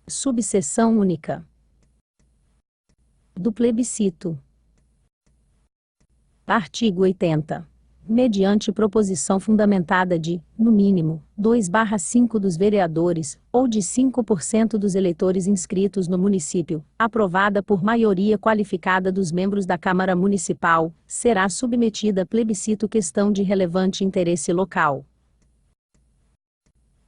Subseção única. Do plebiscito. Artigo 80. Mediante proposição fundamentada de, no mínimo, 2/5 dos vereadores, ou de 5% dos eleitores inscritos no município, aprovada por maioria qualificada dos membros da Câmara Municipal, será submetida a plebiscito questão de relevante interesse local.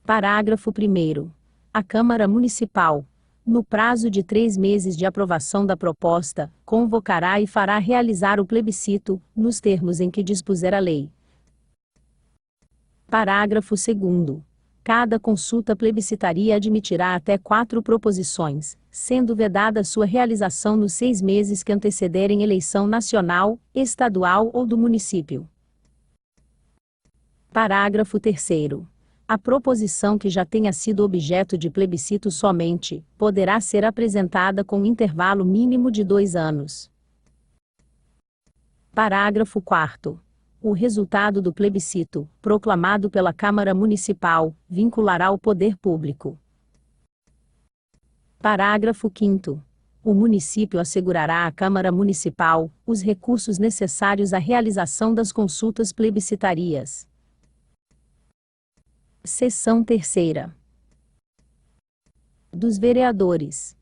Parágrafo 1º. A Câmara Municipal, no prazo de 3 meses de aprovação da proposta, convocará e fará realizar o plebiscito, nos termos em que dispuser a lei. Parágrafo 2º. Cada consulta plebiscitária admitirá até 4 proposições, sendo vedada sua realização nos 6 meses que antecederem eleição nacional, estadual ou do município. Parágrafo 3º. A proposição que já tenha sido objeto de plebiscito somente, poderá ser apresentada com intervalo mínimo de 2 anos. Parágrafo 4º. O resultado do plebiscito, proclamado pela Câmara Municipal, vinculará o poder público. Parágrafo 5º. O município assegurará à Câmara Municipal os recursos necessários à realização das consultas plebiscitárias. Seção 3ª. Dos vereadores.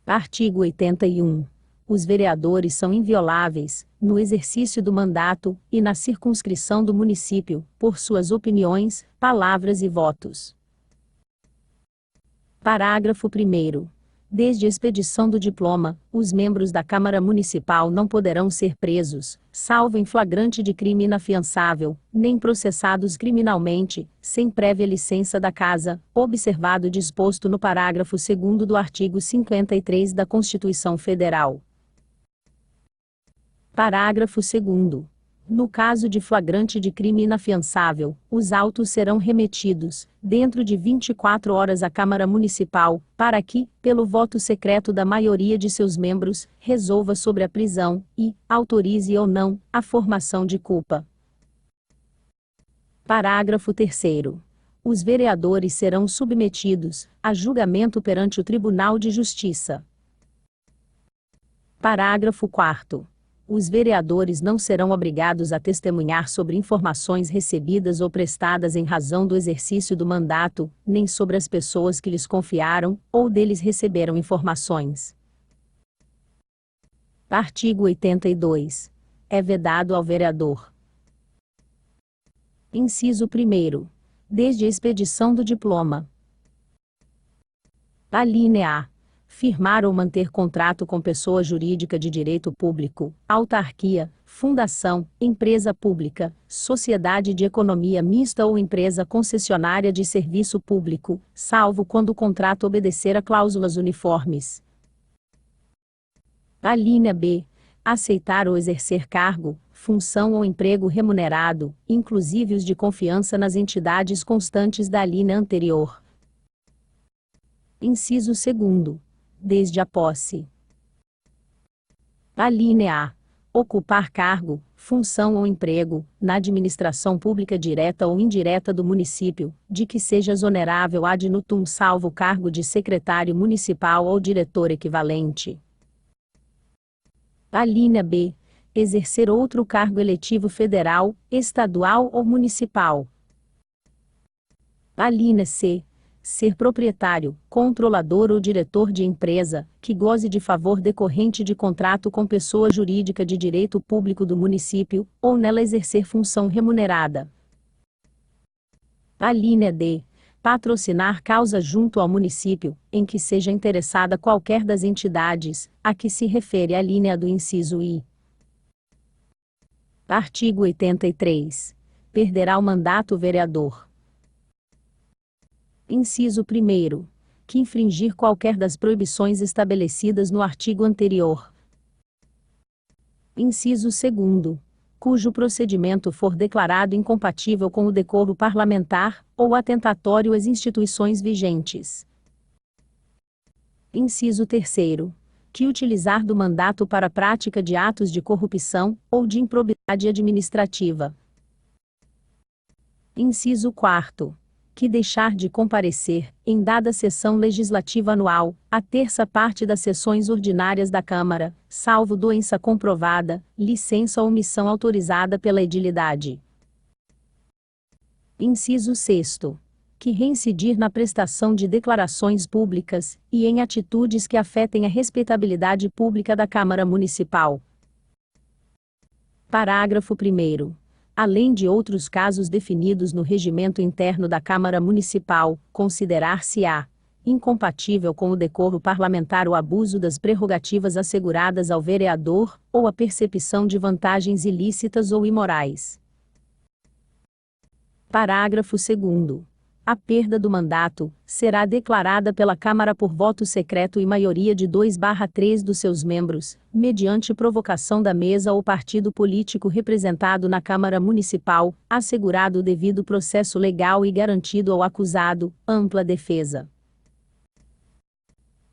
Artigo 81. Os vereadores são invioláveis, no exercício do mandato, e na circunscrição do município, por suas opiniões, palavras e votos. Parágrafo 1º. Desde a expedição do diploma, os membros da Câmara Municipal não poderão ser presos, salvo em flagrante de crime inafiançável, nem processados criminalmente, sem prévia licença da Casa, observado o disposto no parágrafo 2º do artigo 53 da Constituição Federal. Parágrafo 2º. No caso de flagrante de crime inafiançável, os autos serão remetidos, dentro de 24 horas à Câmara Municipal, para que, pelo voto secreto da maioria de seus membros, resolva sobre a prisão, e, autorize ou não, a formação de culpa. Parágrafo 3º. Os vereadores serão submetidos a julgamento perante o Tribunal de Justiça. Parágrafo 4º. Os vereadores não serão obrigados a testemunhar sobre informações recebidas ou prestadas em razão do exercício do mandato, nem sobre as pessoas que lhes confiaram, ou deles receberam informações. Artigo 82. É vedado ao vereador. Inciso 1º. Desde a expedição do diploma. Alínea A. Firmar ou manter contrato com pessoa jurídica de direito público, autarquia, fundação, empresa pública, sociedade de economia mista ou empresa concessionária de serviço público, salvo quando o contrato obedecer a cláusulas uniformes. Alínea B. Aceitar ou exercer cargo, função ou emprego remunerado, inclusive os de confiança nas entidades constantes da alínea anterior. Inciso 2º. Desde a posse. Alínea A. Ocupar cargo, função ou emprego, na administração pública direta ou indireta do município, de que seja exonerável ad nutum salvo o cargo de secretário municipal ou diretor equivalente. Alínea B. Exercer outro cargo eletivo federal, estadual ou municipal. Alínea C. Ser proprietário, controlador ou diretor de empresa, que goze de favor decorrente de contrato com pessoa jurídica de direito público do município, ou nela exercer função remunerada. Alínea D. Patrocinar causa junto ao município, em que seja interessada qualquer das entidades, a que se refere a alínea do inciso I. Artigo 83. Perderá o mandato o vereador. Inciso 1º. Que infringir qualquer das proibições estabelecidas no artigo anterior. Inciso 2º. Cujo procedimento for declarado incompatível com o decoro parlamentar, ou atentatório às instituições vigentes. Inciso 3º. Que utilizar do mandato para a prática de atos de corrupção, ou de improbidade administrativa. Inciso 4º. que deixar de comparecer, em dada sessão legislativa anual, a terça parte das sessões ordinárias da Câmara, salvo doença comprovada, licença ou omissão autorizada pela edilidade. Inciso 6º. Que reincidir na prestação de declarações públicas, e em atitudes que afetem a respeitabilidade pública da Câmara Municipal. Parágrafo 1º. Além de outros casos definidos no regimento interno da Câmara Municipal, considerar-se-á incompatível com o decoro parlamentar o abuso das prerrogativas asseguradas ao vereador, ou a percepção de vantagens ilícitas ou imorais. Parágrafo 2º. A perda do mandato será declarada pela Câmara por voto secreto e maioria de 2/3 dos seus membros, mediante provocação da mesa ou partido político representado na Câmara Municipal, assegurado o devido processo legal e garantido ao acusado ampla defesa.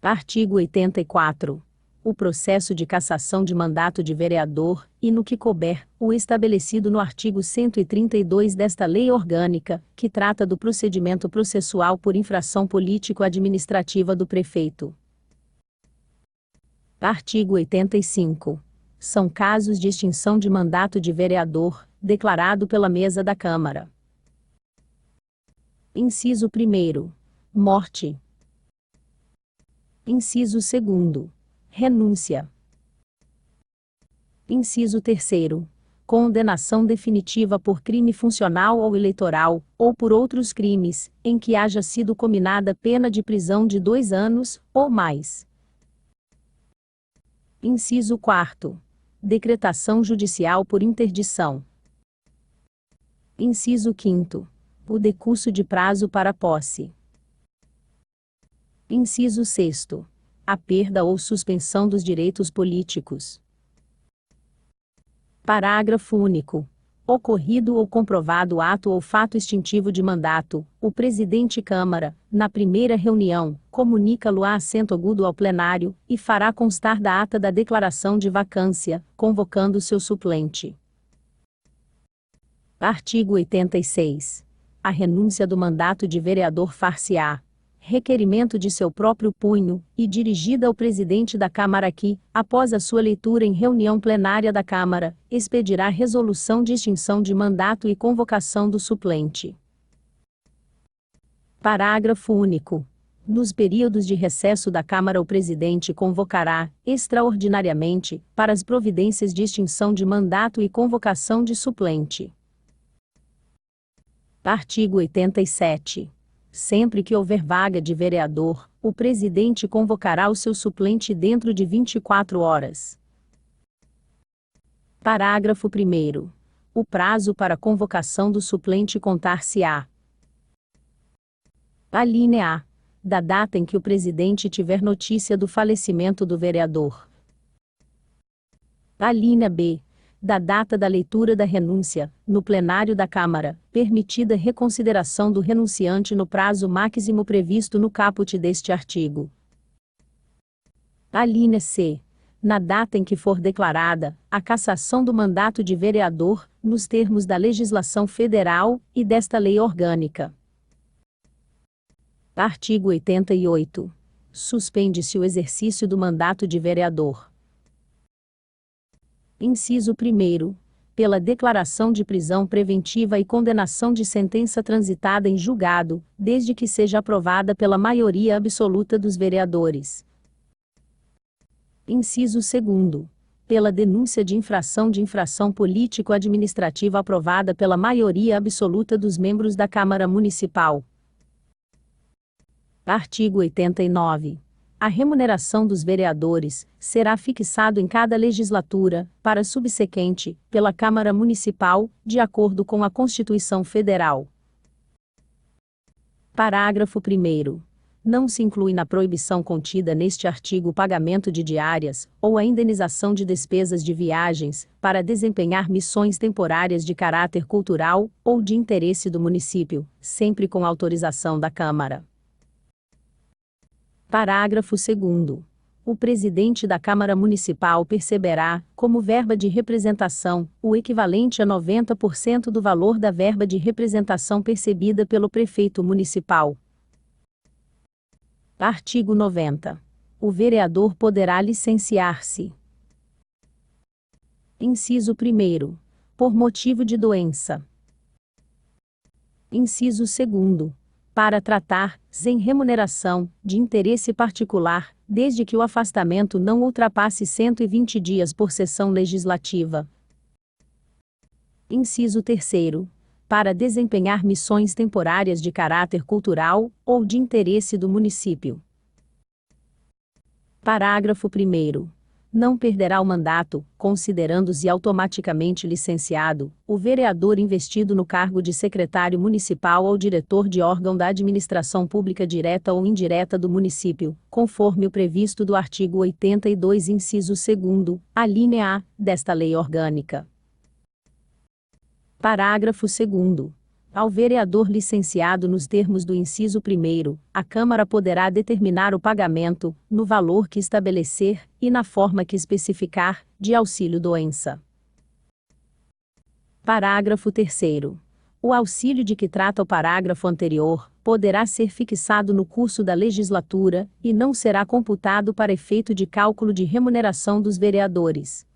Artigo 84. O processo de cassação de mandato de vereador, e no que couber, o estabelecido no artigo 132 desta Lei Orgânica, que trata do procedimento processual por infração político-administrativa do prefeito. Artigo 85. São casos de extinção de mandato de vereador, declarado pela mesa da Câmara. Inciso 1º. Morte. Inciso 2º. Renúncia. Inciso 3º. Condenação definitiva por crime funcional ou eleitoral, ou por outros crimes, em que haja sido cominada pena de prisão de 2 anos, ou mais. Inciso 4º. Decretação judicial por interdição. Inciso 5º. O decurso de prazo para posse. Inciso 6º. A perda ou suspensão dos direitos políticos. Parágrafo único. Ocorrido ou comprovado ato ou fato extintivo de mandato, o presidente Câmara, na primeira reunião, comunica-lo a assento agudo ao plenário, e fará constar da ata da declaração de vacância, convocando seu suplente. Artigo 86. A renúncia do mandato de vereador far-se-á requerimento de seu próprio punho, e dirigida ao presidente da Câmara que, após a sua leitura em reunião plenária da Câmara, expedirá resolução de extinção de mandato e convocação do suplente. Parágrafo único. Nos períodos de recesso da Câmara o presidente convocará, extraordinariamente, para as providências de extinção de mandato e convocação de suplente. Artigo 87. Sempre que houver vaga de vereador, o presidente convocará o seu suplente dentro de 24 horas. Parágrafo 1º. O prazo para convocação do suplente contar-se-á. Alínea A. Da data em que o presidente tiver notícia do falecimento do vereador. Alínea B. Da data da leitura da renúncia, no plenário da Câmara, permitida reconsideração do renunciante no prazo máximo previsto no caput deste artigo. Alínea C. Na data em que for declarada a cassação do mandato de vereador, nos termos da legislação federal e desta lei orgânica. Artigo 88. Suspende-se o exercício do mandato de vereador. Inciso 1º. Pela declaração de prisão preventiva e condenação de sentença transitada em julgado, desde que seja aprovada pela maioria absoluta dos vereadores. Inciso 2º. Pela denúncia de infração político-administrativa aprovada pela maioria absoluta dos membros da Câmara Municipal. Artigo 89. A remuneração dos vereadores será fixado em cada legislatura, para subsequente, pela Câmara Municipal, de acordo com a Constituição Federal. Parágrafo 1º. Não se inclui na proibição contida neste artigo o pagamento de diárias, ou a indenização de despesas de viagens, para desempenhar missões temporárias de caráter cultural, ou de interesse do município, sempre com autorização da Câmara. Parágrafo 2º. O presidente da Câmara Municipal perceberá, como verba de representação, o equivalente a 90% do valor da verba de representação percebida pelo prefeito municipal. Artigo 90. O vereador poderá licenciar-se. Inciso 1º. Por motivo de doença. Inciso 2º. Para tratar, sem remuneração, de interesse particular, desde que o afastamento não ultrapasse 120 dias por sessão legislativa. Inciso 3º. Para desempenhar missões temporárias de caráter cultural, ou de interesse do município. Parágrafo 1º. Não perderá o mandato, considerando-se automaticamente licenciado, o vereador investido no cargo de secretário municipal ou diretor de órgão da administração pública direta ou indireta do município, conforme o previsto do artigo 82, inciso 2º, alínea A, desta lei orgânica. Parágrafo 2º. Ao vereador licenciado nos termos do inciso 1º, a Câmara poderá determinar o pagamento, no valor que estabelecer, e na forma que especificar, de auxílio-doença. Parágrafo 3º. O auxílio de que trata o parágrafo anterior, poderá ser fixado no curso da legislatura, e não será computado para efeito de cálculo de remuneração dos vereadores.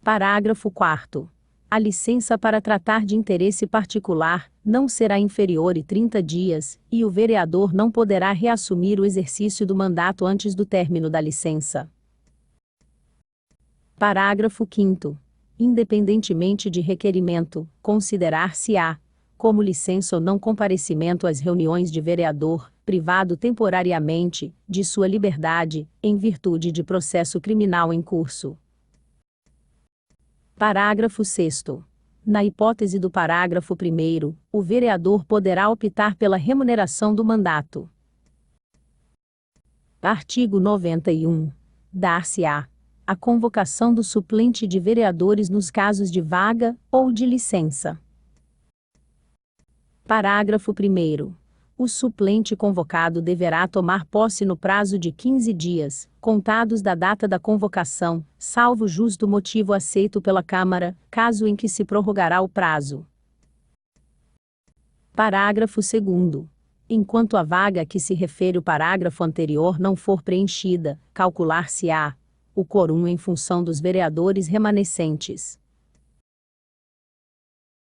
Parágrafo 4º. A licença para tratar de interesse particular não será inferior a 30 dias, e o vereador não poderá reassumir o exercício do mandato antes do término da licença. Parágrafo 5º. Independentemente de requerimento, considerar-se-á, como licença ou não comparecimento às reuniões de vereador, privado temporariamente, de sua liberdade, em virtude de processo criminal em curso. Parágrafo 6º. Na hipótese do parágrafo 1º, o vereador poderá optar pela remuneração do mandato. Artigo 91. Dar-se-á a convocação do suplente de vereadores nos casos de vaga, ou de licença. Parágrafo 1º. O suplente convocado deverá tomar posse no prazo de 15 dias, contados da data da convocação, salvo justo motivo aceito pela Câmara, caso em que se prorrogará o prazo. Parágrafo 2º. Enquanto a vaga a que se refere o parágrafo anterior não for preenchida, calcular-se-á o quórum em função dos vereadores remanescentes.